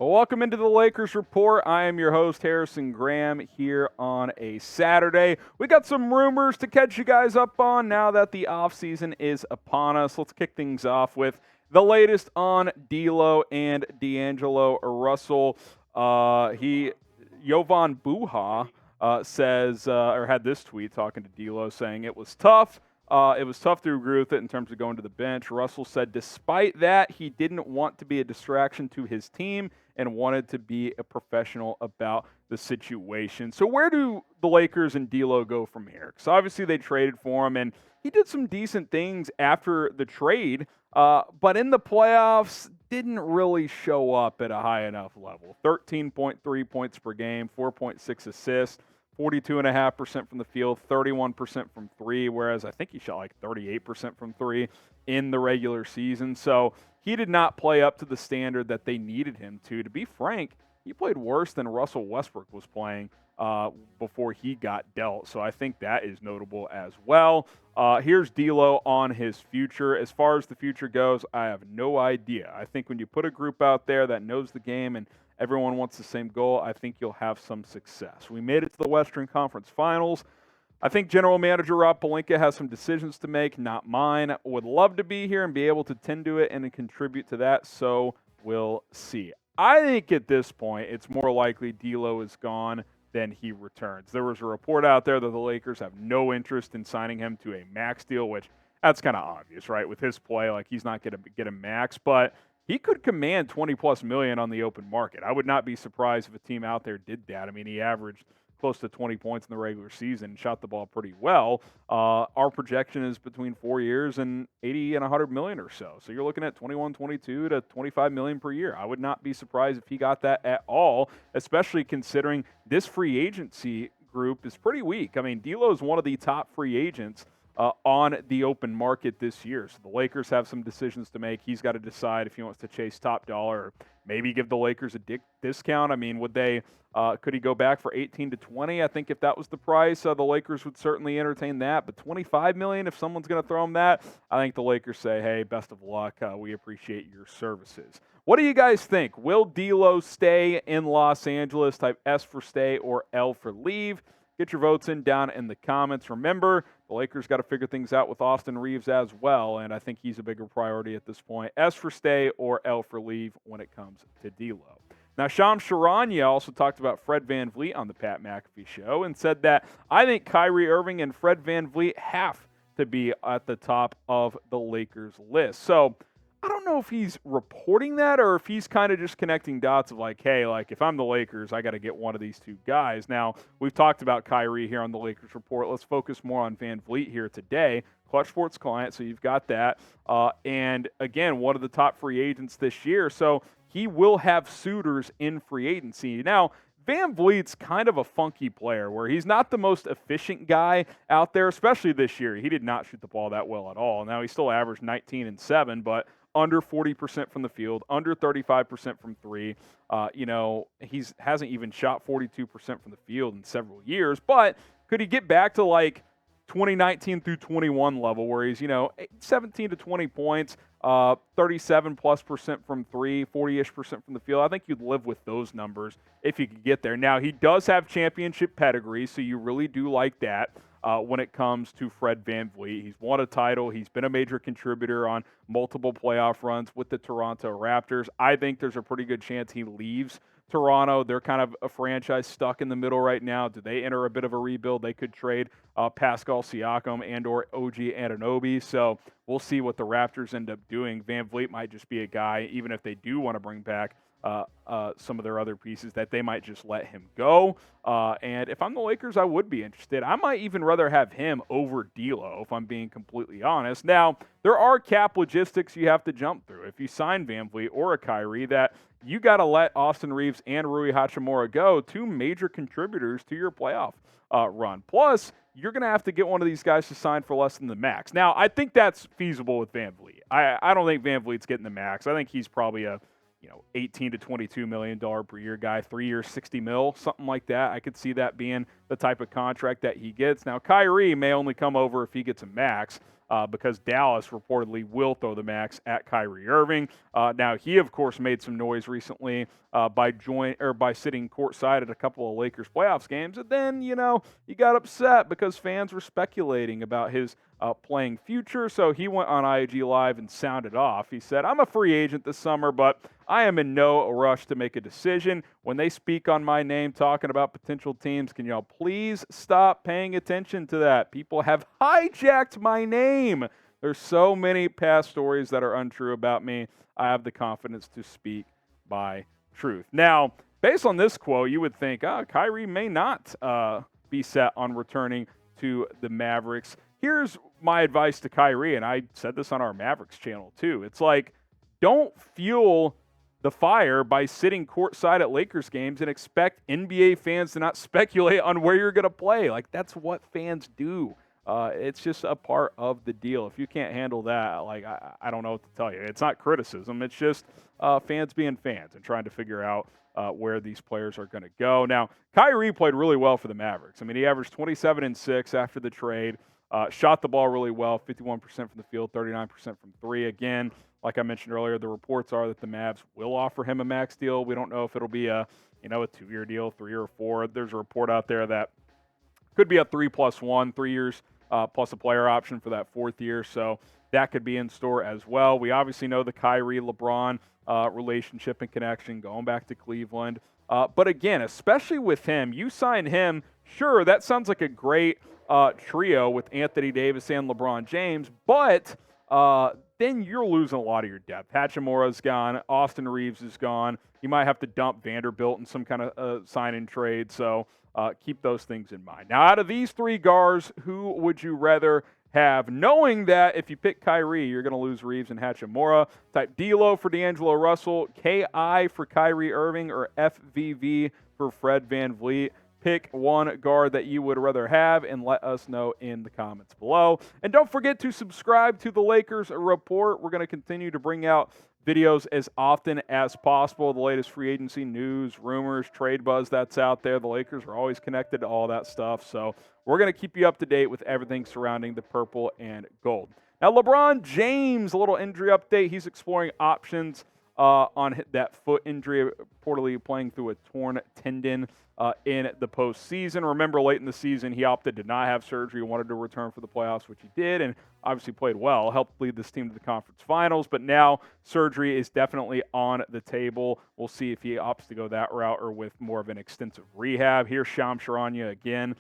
Welcome into the Lakers Report. I am your host, Harrison Graham, here on a Saturday. We got some rumors to catch you guys up on now that the offseason is upon us. Let's kick things off with the latest on D'Lo and DAngelo Russell. Jovan Buha says, or had this tweet talking to D'Lo saying it was tough. It was tough to agree with it in terms of going to the bench. Russell said despite that, he didn't want to be a distraction to his team and wanted to be a professional about the situation. So where do the Lakers and D'Lo go from here? Because obviously they traded for him, and he did some decent things after the trade, but in the playoffs didn't really show up at a high enough level. 13.3 points per game, 4.6 assists. 42.5% from the field, 31% from three, whereas I think he shot like 38% from three in the regular season. So he did not play up to the standard that they needed him to. To be frank, he played worse than Russell Westbrook was playing before he got dealt. So I think that is notable as well. Here's D'Lo on his future. As far as the future goes, I have no idea. I think when you put a group out there that knows the game and everyone wants the same goal, I think you'll have some success. We made it to the Western Conference Finals. I think General Manager Rob Pelinka has some decisions to make, not mine. Would love to be here and be able to tend to it and contribute to that, so we'll see. I think at this point, it's more likely D'Lo is gone than he returns. There was a report out there that the Lakers have no interest in signing him to a max deal, which that's kind of obvious, right? With his play, like he's not going to get a max, but he could command $20+ million on the open market. I would not be surprised if a team out there did that. I mean, he averaged close to 20 points in the regular season, shot the ball pretty well. Our projection is between 4 years and 80 and 100 million or so. So you're looking at 21, 22 to 25 million per year. I would not be surprised if he got that at all, especially considering this free agency group is pretty weak. I mean, D'Lo is one of the top free agents on the open market this year. So the Lakers have some decisions to make. He's got to decide if he wants to chase top dollar or maybe give the Lakers a discount. I mean, would they? Could he go back for 18 to 20? I think if that was the price, the Lakers would certainly entertain that. But 25 million, if someone's going to throw him that, I think the Lakers say, hey, best of luck. We appreciate your services. What do you guys think? Will D'Lo stay in Los Angeles? Type S for stay or L for leave. Get your votes in down in the comments. Remember, the Lakers got to figure things out with Austin Reeves as well, and I think he's a bigger priority at this point. S for stay or L for leave when it comes to D'Lo. Now, Shams Charania also talked about Fred VanVleet on the Pat McAfee show and said that I think Kyrie Irving and Fred VanVleet have to be at the top of the Lakers list. So I don't know if he's reporting that or if he's kind of just connecting dots of like, hey, like if I'm the Lakers, I got to get one of these two guys. Now, we've talked about Kyrie here on the Lakers Report. Let's focus more on VanVleet here today. Clutch Sports client, so you've got that. And again, one of the top free agents this year. So he will have suitors in free agency. Now, VanVleet's kind of a funky player where he's not the most efficient guy out there, especially this year. He did not shoot the ball that well at all. Now, he still averaged 19 and 7, but under 40% from the field, under 35% from three. He hasn't even shot 42% from the field in several years. But could he get back to like 2019 through 21 level where he's, 17 to 20 points, 37+% from three, 40-ish% from the field? I think you'd live with those numbers if you could get there. Now, he does have championship pedigree, so you really do like that. When it comes to Fred VanVleet. He's won a title. He's been a major contributor on multiple playoff runs with the Toronto Raptors. I think there's a pretty good chance he leaves Toronto. They're kind of a franchise stuck in the middle right now. Do they enter a bit of a rebuild? They could trade Pascal Siakam and or OG Anunoby. So we'll see what the Raptors end up doing. VanVleet might just be a guy, even if they do want to bring back some of their other pieces, that they might just let him go. And if I'm the Lakers, I would be interested. I might even rather have him over D'Lo, if I'm being completely honest. Now, there are cap logistics you have to jump through. If you sign VanVleet or a Kyrie, that you got to let Austin Reeves and Rui Hachimura go, two major contributors to your playoff run. Plus, you're going to have to get one of these guys to sign for less than the max. Now, I think that's feasible with VanVleet. I don't think VanVleet's getting the max. I think he's probably a 18 to $22 million per year guy, 3 years, $60 million, something like that. I could see that being the type of contract that he gets. Now, Kyrie may only come over if he gets a max, because Dallas reportedly will throw the max at Kyrie Irving. Now, he, of course, made some noise recently by sitting courtside at a couple of Lakers playoffs games. And then, you got upset because fans were speculating about his playing future. So he went on IG Live and sounded off. He said, "I'm a free agent this summer, but I am in no rush to make a decision. When they speak on my name talking about potential teams, can y'all please stop paying attention to that? People have hijacked my name. There's so many past stories that are untrue about me. I have the confidence to speak by truth." Now, based on this quote, you would think, Kyrie may not be set on returning to the Mavericks. Here's my advice to Kyrie, and I said this on our Mavericks channel too. It's like, don't fuel the fire by sitting courtside at Lakers games and expect NBA fans to not speculate on where you're going to play. Like, that's what fans do. It's just a part of the deal. If you can't handle that, like, I don't know what to tell you. It's not criticism. It's just fans being fans and trying to figure out where these players are going to go. Now, Kyrie played really well for the Mavericks. I mean, he averaged 27 and 6 after the trade. Shot the ball really well, 51% from the field, 39% from three. Again, like I mentioned earlier, the reports are that the Mavs will offer him a max deal. We don't know if it'll be a 2-year deal, 3 or 4. There's a report out there that could be a 3+1, 3 years plus a player option for that 4th year. So that could be in store as well. We obviously know the Kyrie-LeBron relationship and connection going back to Cleveland. But again, especially with him, you sign him, sure, that sounds like a great trio with Anthony Davis and LeBron James, but then you're losing a lot of your depth. Hachimura's gone. Austin Reeves is gone. You might have to dump Vanderbilt in some kind of sign-in trade, so keep those things in mind. Now, out of these 3 guards, who would you rather have, knowing that if you pick Kyrie, you're going to lose Reeves and Hachimura? Type DLO for DAngelo Russell, KI for Kyrie Irving, or FVV for Fred VanVleet. Pick one guard that you would rather have and let us know in the comments below. And don't forget to subscribe to the Lakers Report. We're going to continue to bring out videos as often as possible. The latest free agency news, rumors, trade buzz that's out there. The Lakers are always connected to all that stuff. So we're going to keep you up to date with everything surrounding the purple and gold. Now, LeBron James, a little injury update. He's exploring options on that foot injury, reportedly playing through a torn tendon in the postseason. Remember, late in the season, he opted to not have surgery, wanted to return for the playoffs, which he did, and obviously played well, helped lead this team to the conference finals. But now surgery is definitely on the table. We'll see if he opts to go that route or with more of an extensive rehab. Here's Shams Charania again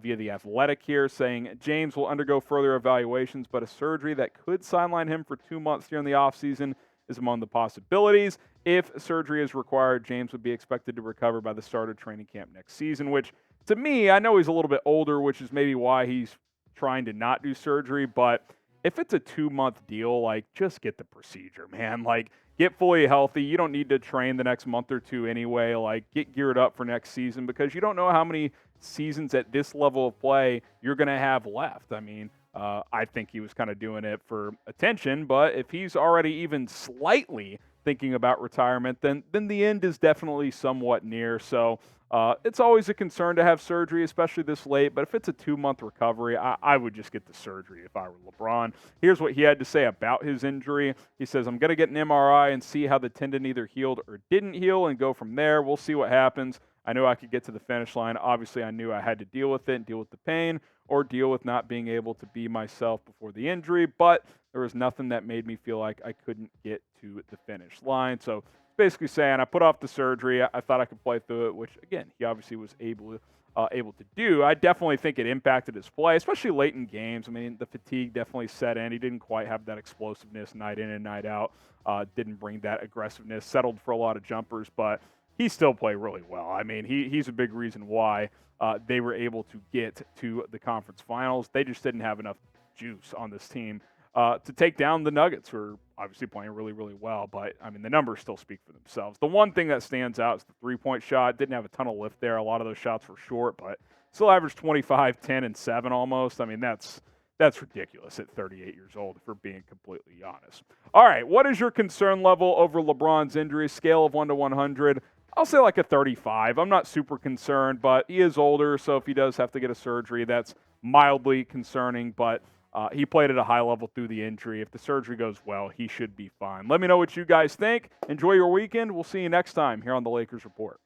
via The Athletic here, saying James will undergo further evaluations, but a surgery that could sideline him for 2 months during the offseason is among the possibilities. If surgery is required, James would be expected to recover by the start of training camp next season, which to me, I know he's a little bit older, which is maybe why he's trying to not do surgery, but if it's a 2-month deal, like, just get the procedure, man. Like, get fully healthy. You don't need to train the next month or 2 anyway. Like, get geared up for next season because you don't know how many seasons at this level of play you're going to have left. I mean, I think he was kind of doing it for attention, but if he's already even slightly thinking about retirement, then the end is definitely somewhat near. So it's always a concern to have surgery, especially this late. But if it's a 2-month recovery, I would just get the surgery if I were LeBron. Here's what he had to say about his injury. He says, "I'm going to get an MRI and see how the tendon either healed or didn't heal and go from there. We'll see what happens. I knew I could get to the finish line. Obviously, I knew I had to deal with it and deal with the pain or deal with not being able to be myself before the injury, but there was nothing that made me feel like I couldn't get to the finish line." So basically saying, I put off the surgery. I thought I could play through it, which, again, he obviously was able to do. I definitely think it impacted his play, especially late in games. I mean, the fatigue definitely set in. He didn't quite have that explosiveness night in and night out. Didn't bring that aggressiveness. Settled for a lot of jumpers, but he still played really well. I mean, he's a big reason why they were able to get to the conference finals. They just didn't have enough juice on this team to take down the Nuggets, who are obviously playing really, really well. But, I mean, the numbers still speak for themselves. The one thing that stands out is the three-point shot. Didn't have a ton of lift there. A lot of those shots were short, but still averaged 25, 10, and 7 almost. I mean, that's ridiculous at 38 years old, if we're being completely honest. All right, what is your concern level over LeBron's injury? Scale of 1 to 100. I'll say like a 35. I'm not super concerned, but he is older, so if he does have to get a surgery, that's mildly concerning, but he played at a high level through the injury. If the surgery goes well, he should be fine. Let me know what you guys think. Enjoy your weekend. We'll see you next time here on the Lakers Report.